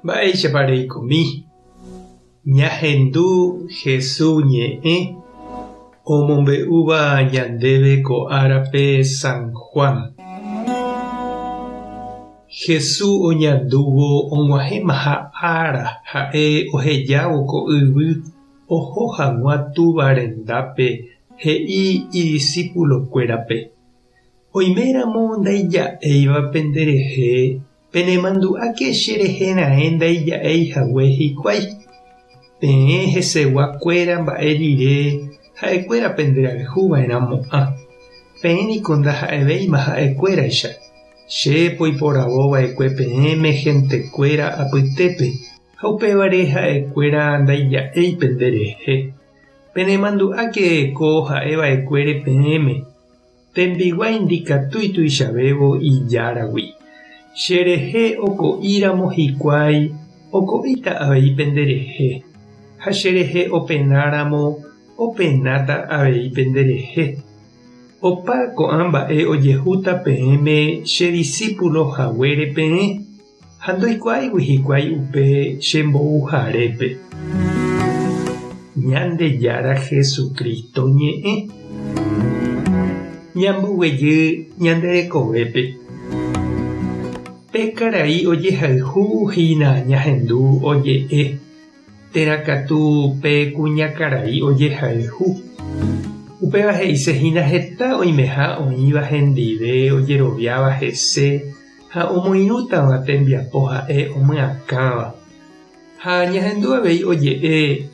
Mba'éichaparei komi. Ñahendu Jesús ñe'ẽ omombe'úva ñandéve ko árape San Juan. Jesús oñandúvo og̃uahẽmaha ára ha'e ohejávo ko yvy oho hag̃ua túva rendápe he'i idiscípulokuérape. Oiméramo ndaija'éiva penderehe penemandu'áke cherehera'e ndaija'éihague hikuái. Peẽ heseguakuéra mba'e rire ha'ekuéra penderayhuva'erãmo'ã. Peẽniko ndaha'evéima ha'ekuéraicha. Chépo iporavova'ekue peẽme hentekuéra apytépe ha upévare ha'ekuéra ndaija'éi penderehe. Penemandu'áke ko ha'eva'ekuére peẽme. Tembiguái ndikatúi tuichavévo ijáragui. Cherehe oko'íramo hikuái oko'íta avei penderehe. Ha cherehe openáramo openáta avei penderehe. Opa ko'ã mba'e ojehúta peẽme che discípulohaguére peẽ ha ndoikuáigui hikuái upe chembo'uharépe. Ñandejára Jesucristo ñe'ẽ ñamboguejy ñanderekovépe. Pe karai ojehayhúhína ñahendu oje'e. Terakatu pe kuñakarai ojehayhu. Upéva he'isehína heta oimeha oĩva hendive ojeroviáva hese ha omoirũtava tembiapo ha'e omyakãva. Ha ñahendu avei oje'e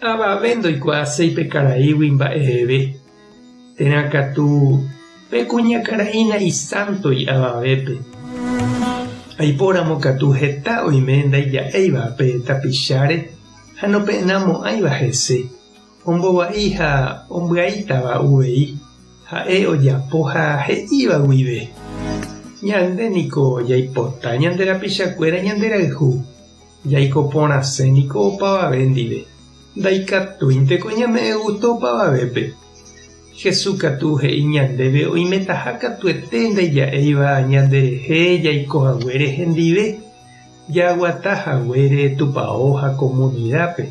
avave ndoikuaaséi pe karaígui mba'eve. Terakatu pe kuñakaraína isántoi avavépe. Aipóramo katu heta oime ndaija'éiva pe tapicháre ha nope'ẽnamo'ãiva hese. Ombovai ha ombyaítava uvei ha'e ojapo ha he'íva guive. Ñandéniko jaipota ñanderapichakuéra ñanderayhu. Jaiko porãséniko opavave ndive. Ndaikatúinteko ñame'ẽ gusto opavavépe. Jesús katu he'i ñandéve oimetaha katuete ndaija'éiva ñanderehe jaikohaguére hendive jaguatahaguére tupão ha comunidápe.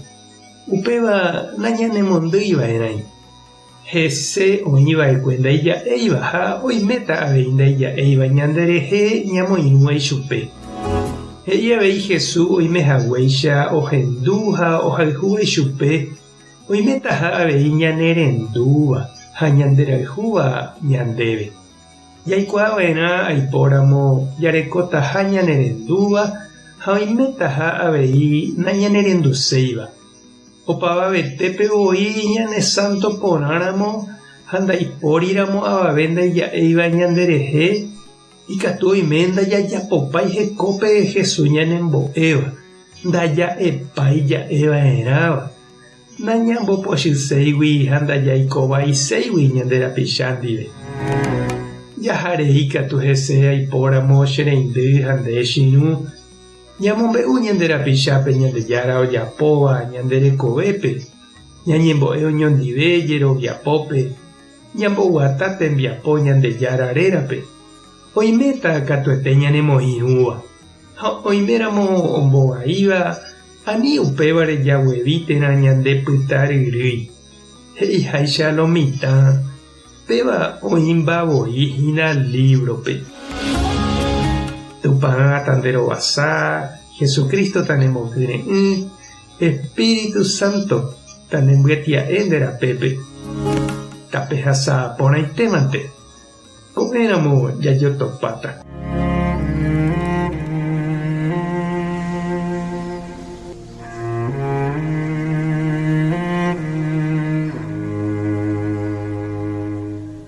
Upéva nañanemondýiva'erãi. Hese oĩva'ekue ndaija'éiva ha oiméta avei ndaija'éiva ñanderehe ñamoirũvai chupe. He'i avei Jesús oimehaguéicha ohendu ha ohayhúvai chupe oimétaha avei ñanerendúva ha ñanderayhúva ñandéve. Jaikuaava'erã aipóramo jarekótaha ñanerendúva ha oimétaha avei nañanerenduséiva. Opavavetépe voi ñane santo porãramo ha ndaipóríramo avave ndaija'éiva ñanderehe ikatu oime ndajajapópai hekópe Jesús ñanembo'éva ndaja'epai ja'eva'erãva. Nañambopochyséigui ha ndajaikovaiséigui ñanderapicha ndive. Jaharei katu hese aipóramo chereindy ha ndechirũ ñamombe'u ñanderapichápe Ñandejára ojapóva ñanderekovépe ñañembo'e oñondive jeroviapópe ñamboguata tembiapo Ñandejára rérape. Oiméta katuete ñanemoirũva ha oiméramo ombovaíva ani upévare jaguevítera ñandepyta ryrýi. He'iháicha lo mitã péva oĩmbavoíhina librope. Tupã tanderovasa, Jesucristo tanembokyre'ỹ, Espíritu Santo tanembyatia'e nderapépe. Tape hasã porãitémante. Ko'ẽramo jajotopáta.